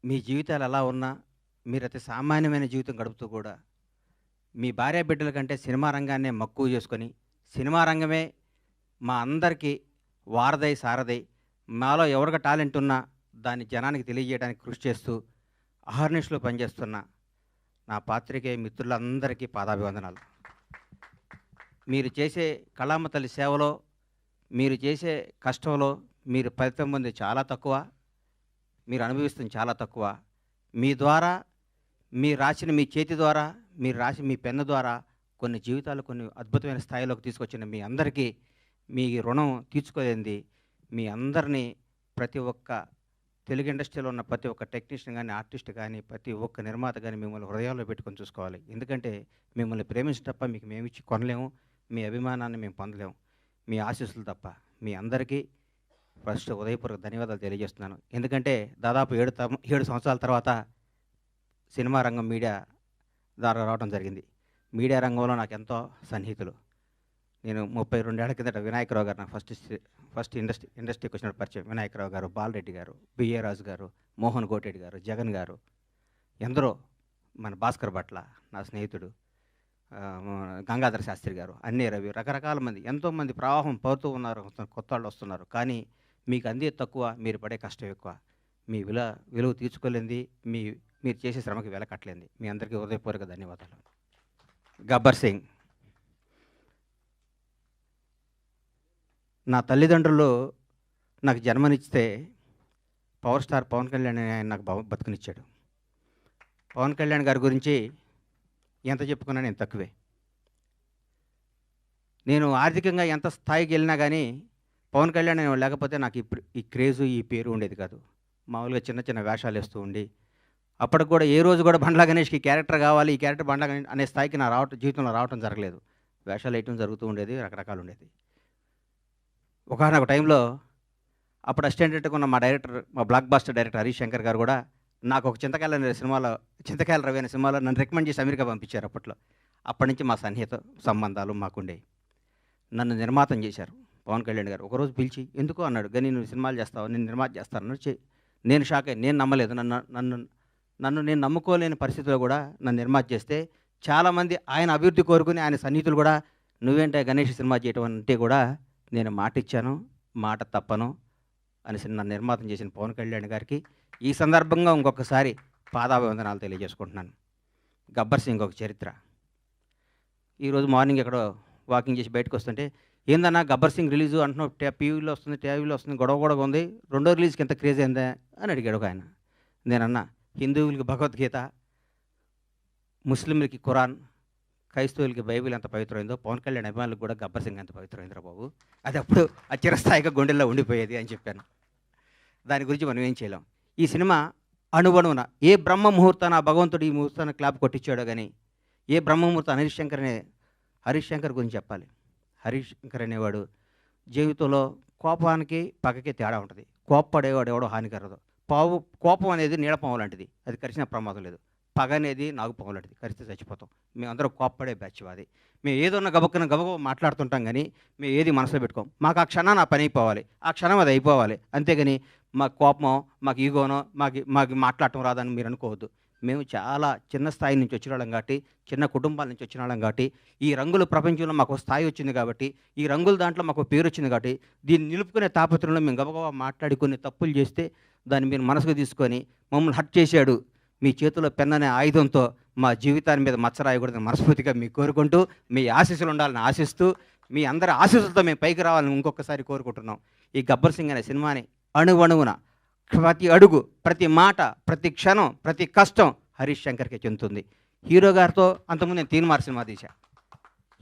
మీ జీవితాలు ఎలా ఉన్నా, మీరు అతి సామాన్యమైన జీవితం గడుపుతూ కూడా, మీ భార్యాబిడ్డల కంటే సినిమా రంగాన్నే మక్కువ చేసుకొని, సినిమా రంగమే మా అందరికీ వారధై, సారథై, మాలో ఎవరికి టాలెంట్ ఉన్నా దాన్ని జనానికి తెలియజేయడానికి కృషి చేస్తూ, అహర్నిశలు పనిచేస్తున్న నా పాత్రికేయ మిత్రులందరికీ పాదాభివందనాలు. మీరు చేసే కళామ తల్లి సేవలో, మీరు చేసే కష్టంలో మీరు ఫలితం పొందేది చాలా తక్కువ. మీరు అనుభవిస్తుంది చాలా తక్కువ. మీ ద్వారా, మీరు రాసిన మీ చేతి ద్వారా, మీరు రాసిన మీ పెన్ను ద్వారా కొన్ని జీవితాలు కొన్ని అద్భుతమైన స్థాయిలోకి తీసుకొచ్చిన మీ అందరికీ మీ రుణం తీర్చుకోలేనిది. మీ అందరినీ ప్రతి ఒక్క తెలుగు ఇండస్ట్రీలో ఉన్న ప్రతి ఒక్క టెక్నీషియన్ కానీ, ఆర్టిస్ట్ కానీ, ప్రతి ఒక్క నిర్మాత కానీ మిమ్మల్ని హృదయాల్లో పెట్టుకొని చూసుకోవాలి. ఎందుకంటే మిమ్మల్ని ప్రేమించడం తప్ప మీకు మేమిచ్చి కొనలేము. మీ అభిమానాన్ని మేము పొందలేము. మీ ఆశీస్సులు తప్ప. మీ అందరికీ ఫస్ట్ ఉదయపూర్వక ధన్యవాదాలు తెలియజేస్తున్నాను. ఎందుకంటే దాదాపు 7 సంవత్సరాల తర్వాత సినిమా రంగం మీడియా ద్వారా రావడం జరిగింది. మీడియా రంగంలో నాకు ఎంతో సన్నిహితులు. నేను 32 ఏళ్ల కిందట వినాయకరావు గారు నాకు ఫస్ట్ ఇండస్ట్రీకి వచ్చినప్పుడు పరిచయం. వినాయకరావు గారు, బాలరెడ్డి గారు, బిఏ రాజు గారు, మోహన్ కోటేటి గారు, జగన్ గారు, ఎందరో, మన భాస్కర్ భట్ల నా స్నేహితుడు, గంగాధర శాస్త్రి గారు, అన్నీ రవి, రకరకాల మంది, ఎంతోమంది ప్రవాహం పోతూ ఉన్నారు, కొత్త వాళ్ళు వస్తున్నారు. కానీ మీకు అందే తక్కువ, మీరు పడే కష్టం ఎక్కువ. మీ విలువ తీర్చుకోలేంది, మీరు చేసే శ్రమకి వెల కట్టలేంది. మీ అందరికీ హృదయపూర్వక ధన్యవాదాలు. గబ్బర్ సింగ్. నా తల్లిదండ్రులు నాకు జన్మనిస్తే పవర్ స్టార్ పవన్ కళ్యాణ్ ఆయన నాకు బతుకునిచ్చాడు. పవన్ కళ్యాణ్ గారి గురించి ఎంత చెప్పుకున్నా నేను తక్కువే. నేను ఆర్థికంగా ఎంత స్థాయికి వెళ్ళినా కానీ పవన్ కళ్యాణ్ లేకపోతే నాకు ఈ క్రేజు, ఈ పేరు ఉండేది కాదు. మామూలుగా చిన్న చిన్న వేషాలు వేస్తూ ఉండి, అప్పటికి కూడా ఏ రోజు కూడా బండ్లా గణేష్కి క్యారెక్టర్ కావాలి, ఈ క్యారెక్టర్ బండ్లా గణేష్ అనే స్థాయికి నా జీవితంలో రావటం జరగలేదు. వేషాలు వేయటం జరుగుతూ ఉండేది, రకరకాలు ఉండేది. ఒకనొక టైంలో అప్పుడు అసిస్టెంట్గా ఉన్న మా block buster director Harish Shankar గారు కూడా నాకు ఒక చింతకాయల రవి అనే సినిమాలో నన్ను రికమెండ్ చేసి అమెరికా పంపించారు అప్పట్లో. అప్పటి నుంచి మా సన్నిహిత సంబంధాలు మాకుండేవి. నన్ను నిర్మాతం చేశారు పవన్ కళ్యాణ్ గారు. ఒకరోజు పిలిచి ఎందుకో అన్నాడు, కానీ నువ్వు సినిమాలు చేస్తావు, నేను నిర్మాత చేస్తాను. నేను షాక్ అయ్యి, నేను నమ్మలేదు. నన్ను నేను నమ్ముకోలేని పరిస్థితిలో కూడా నన్ను నిర్మాత చేస్తే చాలామంది ఆయన అభివృద్ధి కోరుకుని ఆయన సన్నిహితులు కూడా నువ్వేంటే గణేష్ సినిమా చేయటం అంటే కూడా నేను మాట ఇచ్చాను, మాట తప్పను అనేసి నన్ను నిర్మాతం చేసిన పవన్ కళ్యాణ్ గారికి ఈ సందర్భంగా ఇంకొకసారి పాదాభివందనాలు తెలియజేసుకుంటున్నాను. గబ్బర్ సింగ్ ఒక చరిత్ర. ఈరోజు మార్నింగ్ ఎక్కడో వాకింగ్ చేసి బయటకు వస్తుంటే, ఏందన్నా గబ్బర్ సింగ్ రిలీజు అంటున్నావు, టీవీలో వస్తుంది, గొడవ ఉంది, రెండో రిలీజ్కి ఎంత క్రేజ్ అయిందా అని అడిగాడు ఒక ఆయన. నేనన్నా, హిందువులకి భగవద్గీత, ముస్లింలకి ఖురాన్, క్రైస్తవులకి బైబిల్ ఎంత పవిత్రమైందో పవన్ కళ్యాణ్ అభిమానులకు కూడా గబ్బర్ సింగ్ ఎంత పవిత్రమైందిరా బాబు, అది అప్పుడు ఆ చిరస్థాయిగా గుండెల్లో ఉండిపోయేది అని చెప్పాను. దాని గురించి మనం ఏం చేయలేం. ఈ సినిమా అణువణువున ఏ బ్రహ్మ ముహూర్తాన భగవంతుడు ఈ ముహూర్తాన్ని క్లాప్ కొట్టించాడో కానీ, ఏ బ్రహ్మ ముహూర్తం హరీష్ శంకర్ గురించి చెప్పాలి. హరీష్ శంకర్ అనేవాడు జీవితంలో కోపానికి పగకి తేడా ఉంటుంది. కోప్పడేవాడు ఎవడో హానికరదు. కోపం అనేది నీడపాము లాంటిది, అది కరిచిన ప్రమాదం లేదు. పగ అనేది నాగుపాము లాంటిది, కరిస్తే చచ్చిపోతాం. మేమందరం కోప్పడే బ్యాచ్ అది. మేము ఏదన్నా గబగబ మాట్లాడుతుంటాం కానీ మేము ఏది మనసులో పెట్టుకోం. మాకు ఆ క్షణాన్ని ఆ పని అయిపోవాలి, ఆ క్షణం అది అయిపోవాలి. అంతేగాని మాకు కోపమో, మాకు ఈగోనో, మాకు మాట్లాడటం రాదని మీరు అనుకోవద్దు. మేము చాలా చిన్న స్థాయి నుంచి వచ్చిన వాళ్ళం కాబట్టి, చిన్న కుటుంబాల నుంచి వచ్చిన వాళ్ళం కాబట్టి, ఈ రంగుల ప్రపంచంలో మాకు స్థాయి వచ్చింది కాబట్టి, ఈ రంగుల దాంట్లో మాకు పేరు వచ్చింది కాబట్టి, దీన్ని నిలుపుకునే తాపత్రంలో మేము గబగబా మాట్లాడి కొన్ని తప్పులు చేస్తే దాన్ని మీరు మనసుకు తీసుకొని మమ్మల్ని హర్ట్ చేశాడు, మీ చేతిలో పెన్ అనే ఆయుధంతో మా జీవితాన్ని మీద మచ్చరాయకూడదని మనస్ఫూర్తిగా మీకు కోరుకుంటూ, మీ ఆశీస్సులు ఉండాలని ఆశిస్తూ, మీ అందరి ఆశీస్సులతో మేము పైకి రావాలని ఇంకొకసారి కోరుకుంటున్నాం. ఈ గబ్బర్ సింగ్ అనే సినిమాని అణువణువున ప్రతి అడుగు, ప్రతి మాట, ప్రతి క్షణం, ప్రతి కష్టం హరీష్ శంకర్కే చెందుతుంది. హీరో గారితో అంతకుముందు నేను తీన్మార్ సినిమా తీశా.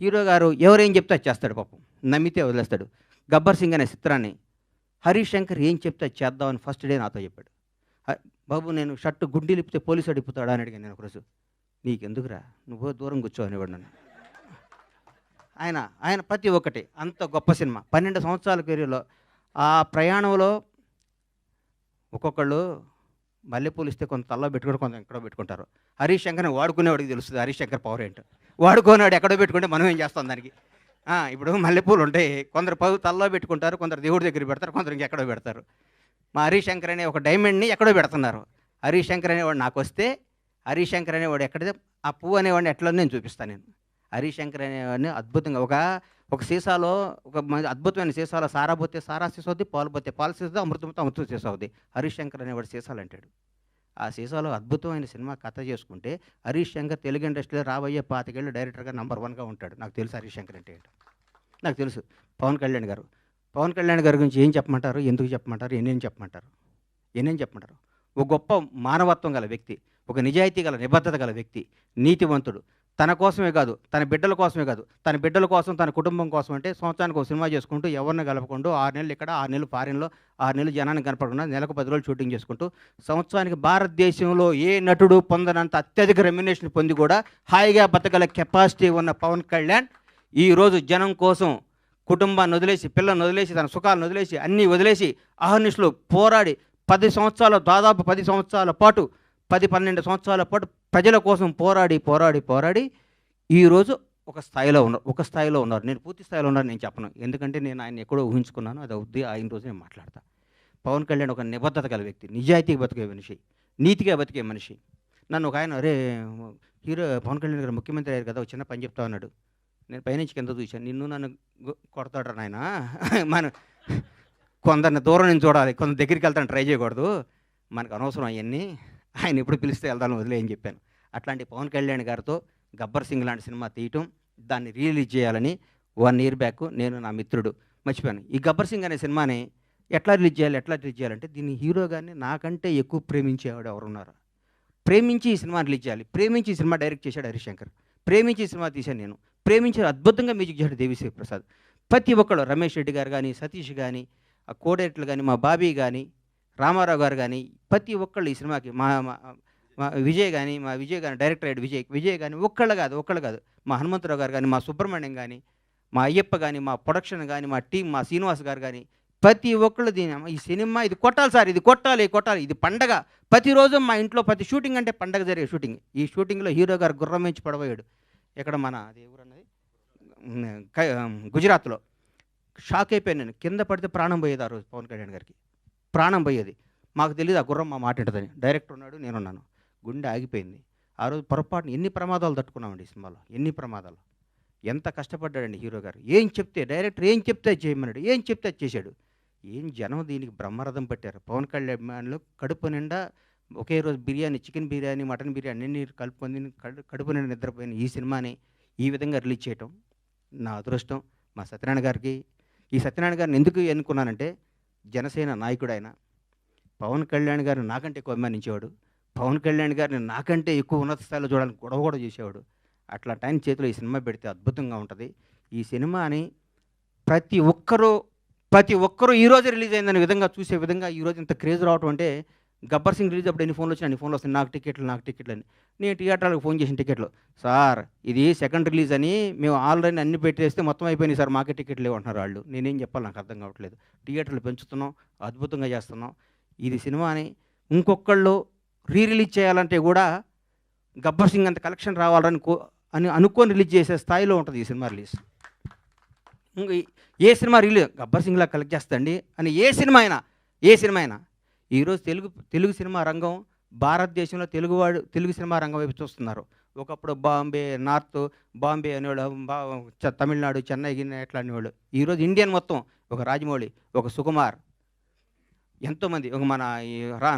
హీరో గారు ఎవరేం చెప్తే చేస్తాడు, పాపం నమ్మితే వదిలేస్తాడు. గబ్బర్ సింగ్ అనే చిత్రాన్ని హరీష్ శంకర్ ఏం చెప్తే చేద్దామని ఫస్ట్ డే నాతో చెప్పాడు. బాబు నేను షర్టు గుండీ లిపితే పోలీసు అడిగిపోతాడా అని అడిగాను నేను ఒకరోజు. నీకెందుకురా, నువ్వు దూరం కూర్చో అనేవాడు నన్ను. ఆయన ప్రతి ఒక్కటి అంత గొప్ప సినిమా. 12 సంవత్సరాల కెరీర్లో ఆ ప్రయాణంలో ఒక్కొక్కళ్ళు మల్లెపూలు ఇస్తే కొంత తల్లో పెట్టుకుంటే కొంత ఎక్కడో పెట్టుకుంటారు. హరీష్ శంకర్ని వాడుకునేవాడికి తెలుస్తుంది హరీష్ శంకర్ పవర్ ఏంటో. వాడుకోనేవాడు ఎక్కడో పెట్టుకుంటే మనం ఏం చేస్తాం దానికి. ఇప్పుడు మల్లెపూలు ఉంటాయి, కొందరు తల్లో పెట్టుకుంటారు, కొందరు దేవుడి దగ్గర పెడతారు, కొందరు ఇంకెక్కడో పెడతారు. మా హరీష్ శంకర్ అనే ఒక డైమండ్ని ఎక్కడో పెడుతున్నారు. హరీష్ శంకర్ అనేవాడు నాకు వస్తే హరీష్ శంకర్ అనేవాడు ఎక్కడిదే ఆ పువ్వు అనేవాడిని ఎట్లా నేను చూపిస్తాను. నేను హరీష్ శంకర్ అనేవాడిని అద్భుతంగా ఒక సీసాలో ఒక అద్భుతమైన సీసాలో సారా పోతే సారా సీసా అవుద్ది, పాలు పోతే పాలు సీసా, అమృతంతో అమృతం సీసా అవుద్ది. హరీష్ శంకర్ అనేవాడు సీసాలు అంటాడు. ఆ సీసాలో అద్భుతమైన సినిమా కథ చేసుకుంటే హరీష్ శంకర్ తెలుగు ఇండస్ట్రీలో రాబోయే 25 ఏళ్ళు డైరెక్టర్గా నంబర్ 1గా ఉంటాడు. నాకు తెలుసు హరీష్ శంకర్ అంటే ఏంటో. నాకు తెలుసు. పవన్ కళ్యాణ్ గారి గురించి ఏం చెప్పమంటారు, ఎందుకు చెప్పమంటారు, ఎన్నేం చెప్పమంటారు. ఒక గొప్ప మానవత్వం గల వ్యక్తి, ఒక నిజాయితీ గల నిబద్ధత గల వ్యక్తి, నీతివంతుడు. తన కోసమే కాదు, తన బిడ్డల కోసమే కాదు, తన బిడ్డల కోసం, తన కుటుంబం కోసం అంటే సంవత్సరానికి ఒక సినిమా చేసుకుంటూ ఎవరిని కలపకుండా 6 నెలలు ఇక్కడ, 6 నెలలు ఫారిన్లో, 6 నెలలు జనానికి కనపడకుండా నెలకు 10 రోజులు షూటింగ్ చేసుకుంటూ సంవత్సరానికి భారతదేశంలో ఏ నటుడు పొందనంత అత్యధిక రెమ్యునేషన్ పొంది కూడా హాయిగా బతకగల కెపాసిటీ ఉన్న పవన్ కళ్యాణ్ ఈరోజు జనం కోసం కుటుంబాన్ని వదిలేసి, పిల్లల్ని వదిలేసి, తన సుఖాలను వదిలేసి, అన్నీ వదిలేసి అహర్నిశలు పోరాడి 10 సంవత్సరాలు, దాదాపు 10 సంవత్సరాల పాటు, 10-12 సంవత్సరాల పాటు ప్రజల కోసం పోరాడి ఈరోజు ఒక స్థాయిలో ఉన్నారు. నేను పూర్తి స్థాయిలో ఉన్నాను నేను చెప్పను, ఎందుకంటే నేను ఆయన ఎక్కడో ఊహించుకున్నాను. అది అవుద్ది, ఆయన రోజు నేను మాట్లాడతా. పవన్ కళ్యాణ్ ఒక నిబద్ధత గల వ్యక్తి, నిజాయితీగా బతికే మనిషి, నీతిగా బతికే మనిషి. నన్ను ఒక ఆయన, అరే హీరో పవన్ కళ్యాణ్ గారు ముఖ్యమంత్రి అయ్యారు కదా, ఒక చిన్న పని చెప్తా అన్నాడు. నేను పైనుంచి కింద చూశాను. నిన్ను నన్ను కొడతాడు నాయన, మన కొందరిని దూరం నుంచి చూడాలి, కొందరు దగ్గరికి వెళ్తాను ట్రై చేయకూడదు, మనకు అనవసరం అవన్నీ, ఆయన ఎప్పుడు పిలిస్తే వెళ్తాను వదిలే అని చెప్పాను. అట్లాంటి పవన్ కళ్యాణ్ గారితో గబ్బర్ సింగ్ లాంటి సినిమా తీయటం, దాన్ని రిలీజ్ చేయాలని 1 year బ్యాక్ నేను, నా మిత్రుడు మర్చిపోయాను. ఈ గబ్బర్ సింగ్ అనే సినిమాని ఎట్లా రిలీజ్ చేయాలంటే దీన్ని హీరో గారిని నాకంటే ఎక్కువ ప్రేమించేవాడు ఎవరున్నారు, ప్రేమించి ఈ సినిమా రిలీజ్ చేయాలి, ప్రేమించి ఈ సినిమా డైరెక్ట్ చేశాడు హరీష్ శంకర్, ప్రేమించి ఈ సినిమా తీశాను నేను, ప్రేమించి అద్భుతంగా మ్యూజిక్ చేశాడు దేవిశ్రీ ప్రసాద్. ప్రతి ఒక్కళ్ళు, రమేష్ రెడ్డి గారు కానీ, సతీష్ కానీ, ఆ కోడైరెక్టర్లు కానీ, మా బాబీ కానీ, రామారావు గారు కానీ, ప్రతి ఒక్కళ్ళు ఈ సినిమాకి, మా విజయ్ కానీ డైరెక్టర్ అయ్యాడు విజయ్ కానీ, ఒక్కళ్ళు కాదు, మా హనుమంతరావు గారు కానీ, మా సుబ్రహ్మణ్యం కానీ, మా అయ్యప్ప కానీ, మా ప్రొడక్షన్ కానీ, మా టీం, మా శ్రీనివాస్ గారు కానీ, ప్రతి ఒక్కళ్ళు ఈ సినిమా ఇది కొట్టాలి సార్, ఇది కొట్టాలి, ఇది పండగ. ప్రతిరోజు మా ఇంట్లో ప్రతి షూటింగ్ అంటే పండగ జరిగే షూటింగ్. ఈ షూటింగ్లో హీరో గారు గుర్రం నుంచి పడబోయాడు. ఎక్కడ మన అది ఎవరన్నది గుజరాత్లో. షాక్ అయిపోయాను నేను, కింద పడితే ప్రాణం పోయేది ఆ రోజు. పవన్ కళ్యాణ్ గారికి ప్రాణం పోయేది. మాకు తెలియదు ఆ గుర్రం మా మాట ఉంటుందని. డైరెక్టర్ ఉన్నాడు, నేనున్నాను. గుండె ఆగిపోయింది ఆ రోజు. పొరపాటున ఎన్ని ప్రమాదాలు తట్టుకున్నామండి ఈ సినిమాలో, ఎన్ని ప్రమాదాలు. ఎంత కష్టపడ్డాడండి హీరో గారు. డైరెక్టర్ ఏం చెప్తే చేయమన్నాడు, ఏం చెప్తే చేశాడు. జనం దీనికి బ్రహ్మరథం పట్టారు. పవన్ కళ్యాణ్ అభిమానులు కడుపు నిండా ఒకే రోజు బిర్యానీ, చికెన్ బిర్యానీ, మటన్ బిర్యానీ అన్ని కలుపుకొని కడుపు నిండా నిద్రపోయిన ఈ సినిమాని ఈ విధంగా రిలీజ్ చేయటం నా అదృష్టం. మా సత్యనారాయణ గారికి, ఈ సత్యనారాయణ గారిని ఎందుకు ఎన్నుకున్నానంటే, జనసేన నాయకుడు ఆయన. పవన్ కళ్యాణ్ గారిని నాకంటే ఎక్కువ అభిమానించేవాడు. పవన్ కళ్యాణ్ గారిని నాకంటే ఎక్కువ ఉన్నత స్థాయిలో చూడాలని గొడవ కూడా చేసేవాడు. అట్లాంటి ఆయన చేతిలో ఈ సినిమా పెడితే అద్భుతంగా ఉంటుంది. ఈ సినిమాని ప్రతి ఒక్కరూ ఈరోజు రిలీజ్ అయిందనే విధంగా చూసే విధంగా ఈరోజు ఇంత క్రేజ్ రావటం అంటే, గబ్బర్ సింగ్ రిలీజ్ అప్పుడు ఎన్ని ఫోన్లు వచ్చినా అన్ని ఫోన్లు వస్తాయి, నాకు టికెట్లు అని. నేను థియేటర్లకు ఫోన్ చేసిన టికెట్లు, సార్ ఇది సెకండ్ రిలీజ్ అని మేము ఆల్రెడీ అన్ని పెట్టేస్తే మొత్తం అయిపోయినాయి సార్, మాకే టికెట్లు లేవంటున్నారు వాళ్ళు. నేనేం చెప్పాలి, నాకు అర్థం కావట్లేదు. థియేటర్లు పెంచుతున్నాం, అద్భుతంగా చేస్తున్నాం. ఇది సినిమాని ఇంకొకళ్ళు రిలీజ్ చేయాలంటే కూడా గబ్బర్ సింగ్ అంత కలెక్షన్ రావాలని అనుకొని రిలీజ్ చేసే స్థాయిలో ఉంటుంది ఈ సినిమా రిలీజ్. ఏ సినిమా రిలీజ్ గబ్బర్ సింగ్లా కలెక్ట్ చేస్తండి అని ఏ సినిమా అయినా ఈరోజు తెలుగు సినిమా రంగం భారతదేశంలో తెలుగు సినిమా రంగం వైపు చూస్తున్నారు. ఒకప్పుడు బాంబే అనేవాళ్ళు, తమిళనాడు, చెన్నై ఎట్లా అనేవాళ్ళు. ఈరోజు ఇండియన్ మొత్తం, ఒక రాజమౌళి, ఒక సుకుమార్, ఎంతోమంది, ఒక మన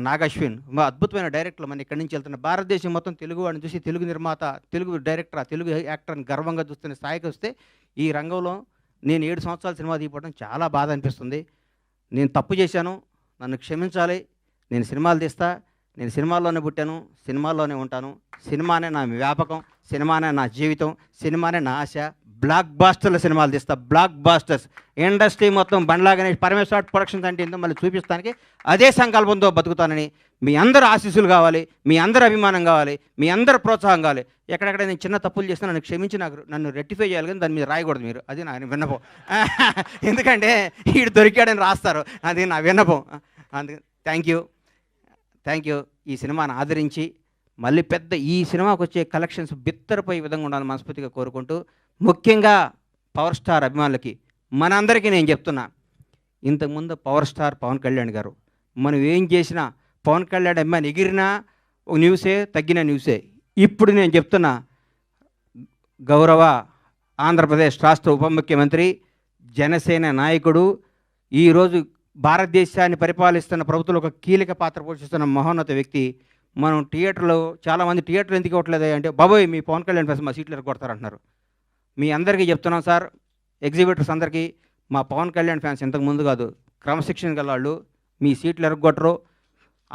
నాగశ్విన్, అద్భుతమైన డైరెక్టర్లు మన ఇక్కడి నుంచి వెళ్తున్న. భారతదేశం మొత్తం తెలుగు వాడిని చూసి తెలుగు నిర్మాత, తెలుగు డైరెక్టర్, తెలుగు యాక్టర్ని గర్వంగా చూస్తున్న స్థాయికి వస్తే, ఈ రంగంలో నేను 7 సంవత్సరాల సినిమా తీయడం చాలా బాధ అనిపిస్తుంది. నేను తప్పు చేశాను, నన్ను క్షమించాలి. నేను సినిమాలు తీస్తా, నేను సినిమాల్లోనే పుట్టాను, సినిమాల్లోనే ఉంటాను. సినిమానే నా వ్యాపకం, సినిమానే నా జీవితం, సినిమానే నా ఆశ. బ్లాక్ బాస్టర్ల సినిమాలు తీస్తా, బ్లాక్ బాస్టర్స్. ఇండస్ట్రీ మొత్తం బండ్లా గణేష్, పరమేశ్వర ప్రొడక్షన్స్ అంటే ఏంటో మళ్ళీ చూపిస్తానికి అదే సంకల్పంతో బతుకుతానని మీ అందరు ఆశీస్సులు కావాలి, మీ అందరు అభిమానం కావాలి, మీ అందరు ప్రోత్సాహం కావాలి. ఎక్కడెక్కడ నేను చిన్న తప్పులు చేసినా నన్ను క్షమించి నన్ను రెక్టిఫై చేయాలి, కానీ దాని మీద రాయకూడదు మీరు. అది నా విన్నపం. ఎందుకంటే వీడు దొరికాడని రాస్తారు, అది నా విన్నపం. అందుకే థ్యాంక్ యూ. ఈ సినిమాను ఆదరించి మళ్ళీ ఈ సినిమాకు వచ్చే కలెక్షన్స్ బిత్తరపోయే విధంగా ఉండాలని మనస్ఫూర్తిగా కోరుకుంటూ, ముఖ్యంగా పవర్ స్టార్ అభిమానులకి మనందరికీ నేను చెప్తున్నా, ఇంతకుముందు పవర్ స్టార్ పవన్ కళ్యాణ్ గారు మనం ఏం చేసినా పవన్ కళ్యాణ్ అభిమాని ఎగిరినా ఒక న్యూసే, తగ్గిన న్యూసే. ఇప్పుడు నేను చెప్తున్నా, గౌరవ ఆంధ్రప్రదేశ్ రాష్ట్ర ఉప ముఖ్యమంత్రి, జనసేన నాయకుడు, ఈరోజు భారతదేశాన్ని పరిపాలిస్తున్న ప్రభుత్వంలో ఒక కీలక పాత్ర పోషిస్తున్న మహోన్నత వ్యక్తి. మనం థియేటర్లో చాలామంది థియేటర్లు ఎందుకు ఇవ్వట్లేదు అంటే, బాబోయ్ మీ పవన్ కళ్యాణ్ ఫ్యాన్స్ మా సీట్లు ఎరగొడతారంటున్నారు. మీ అందరికీ చెప్తున్నాం సార్, ఎగ్జిబిటర్స్ అందరికీ, మా పవన్ కళ్యాణ్ ఫ్యాన్స్ ఇంతకు ముందు కాదు, క్రమశిక్షణ గల వాళ్ళు, మీ సీట్లు ఎరగొట్టరు,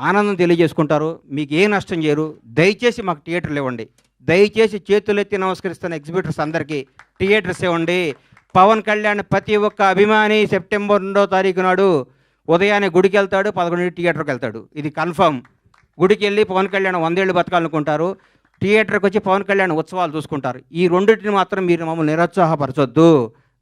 ఆనందం తెలియజేసుకుంటారు, మీకు ఏ నష్టం చేయరు. దయచేసి మాకు థియేటర్లు ఇవ్వండి. దయచేసి చేతులెత్తి నమస్కరిస్తున్న ఎగ్జిబిటర్స్ అందరికీ థియేటర్స్ ఇవ్వండి. పవన్ కళ్యాణ్ ప్రతి ఒక్క అభిమాని సెప్టెంబర్ 2వ తారీఖు నాడు ఉదయాన్నే గుడికి వెళ్తాడు, 11 థియేటర్కి వెళ్తాడు. ఇది కన్ఫర్మ్. గుడికి వెళ్ళి పవన్ కళ్యాణ్ 100 ఏళ్ళు బతకాలనుకుంటారు, థియేటర్కి వచ్చి పవన్ కళ్యాణ్ ఉత్సవాలు చూసుకుంటారు. ఈ రెండింటిని మాత్రం మీరు మమ్మల్ని నిరుత్సాహపరచొద్దు.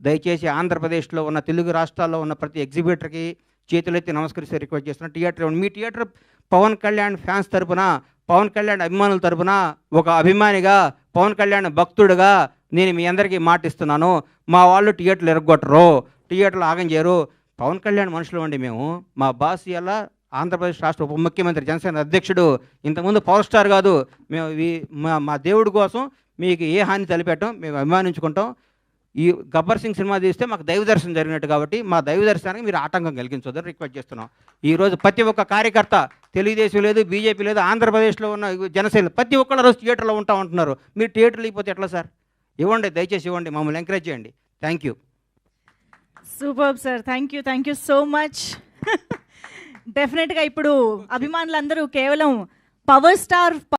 దయచేసి ఆంధ్రప్రదేశ్లో ఉన్న, తెలుగు రాష్ట్రాల్లో ఉన్న ప్రతి ఎగ్జిబిటర్కి చేతులెత్తి నమస్కరిస్తే రిక్వెస్ట్ చేస్తున్నా, థియేటర్ ఇవ్వండి. మీ థియేటర్ పవన్ కళ్యాణ్ ఫ్యాన్స్ తరపున, పవన్ కళ్యాణ్ అభిమానుల తరపున, ఒక అభిమానిగా, పవన్ కళ్యాణ్ భక్తుడిగా నేను మీ అందరికీ మాటిస్తున్నాను, మా వాళ్ళు థియేటర్లు ఎరగొట్టరు, థియేటర్లు ఆగం చేయరు. పవన్ కళ్యాణ్ మనుషులు అండి మేము. మా బాస్ ఇలా ఆంధ్రప్రదేశ్ రాష్ట్ర ఉప ముఖ్యమంత్రి, జనసేన అధ్యక్షుడు, ఇంతకుముందు పవర్ స్టార్ కాదు. మేము మా దేవుడి కోసం మీకు ఏ హాని తలపెట్టాం, మేము అభిమానించుకుంటాం. ఈ గబ్బర్ సింగ్ సినిమా తీస్తే మాకు దైవ దర్శనం జరిగినట్టు కాబట్టి మా దైవ దర్శనానికి మీరు ఆటంకం కలిగించొద్దని రిక్వెస్ట్ చేస్తున్నాం. ఈరోజు ప్రతి ఒక్క కార్యకర్త, తెలుగుదేశం లేదు, బీజేపీ లేదు, ఆంధ్రప్రదేశ్లో ఉన్న జనసేన ప్రతి ఒక్కళ్ళు రోజు థియేటర్లో ఉంటున్నారు. మీరు థియేటర్లు ఇవ్వకపోతే ఎట్లా సార్? ఇవ్వండి, దయచేసి ఇవ్వండి, మమ్మల్ని ఎంకరేజ్ చేయండి. Thank you. Super sir, thank you so much. డెఫినెట్గా ఇప్పుడు అభిమానులందరూ కేవలం పవర్ స్టార్